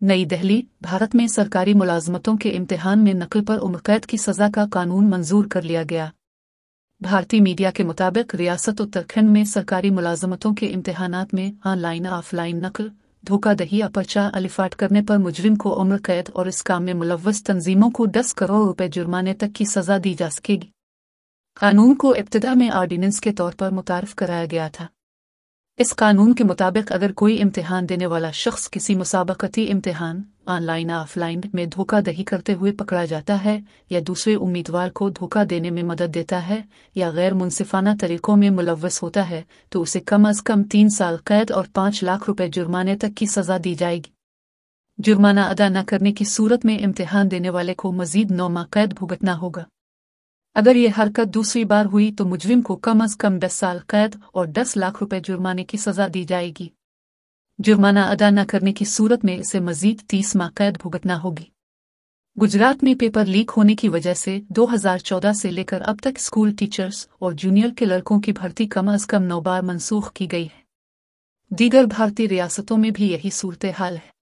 नई दिल्ली, भारत में सरकारी मुलाजमतों के इम्तिहान में नकल पर उम्र कैद की सजा का कानून मंजूर कर लिया गया। भारतीय मीडिया के मुताबिक रियासत उत्तराखंड में सरकारी मुलाजमतों के इम्तिहानात में ऑनलाइन ऑफलाइन नकल, धोखाधही या पर्चा अलिफाट करने पर मुजरिम को उम्र कैद और इस काम में मुलव्वस तंजीमों को 10 करोड़ रुपए जुर्माने तक की सजा दी जा सकेगी। कानून को इब्तिदा में ऑर्डिनेंस के तौर पर मुतारफ कराया गया था। इस कानून के मुताबिक अगर कोई इम्तिहान देने वाला शख्स किसी मुसाबकती इम्तिहान ऑनलाइन या ऑफलाइन में धोखाधही करते हुए पकड़ा जाता है या दूसरे उम्मीदवार को धोखा देने में मदद देता है या गैर मुनसिफाना तरीकों में मुलव्वस होता है तो उसे कम अज कम 3 साल कैद और 5 लाख रुपए जुर्माने तक की सजा दी जाएगी। जुर्माना अदा न करने की सूरत में इम्तिहान देने वाले को मजीद 9 माह कैद भुगतना होगा। अगर ये हरकत दूसरी बार हुई तो मुजरिम को कम अज कम 10 साल कैद और 10 लाख रुपए जुर्माने की सजा दी जाएगी। जुर्माना अदा न करने की सूरत में इसे मजीद 30 माह कैद भुगतना होगी। गुजरात में पेपर लीक होने की वजह से 2014 से लेकर अब तक स्कूल टीचर्स और जूनियर के लड़कों की भर्ती कम अज कम 9 बार मनसूख की गई है। दीगर भारतीय रियासतों में भी यही सूरत हाल है।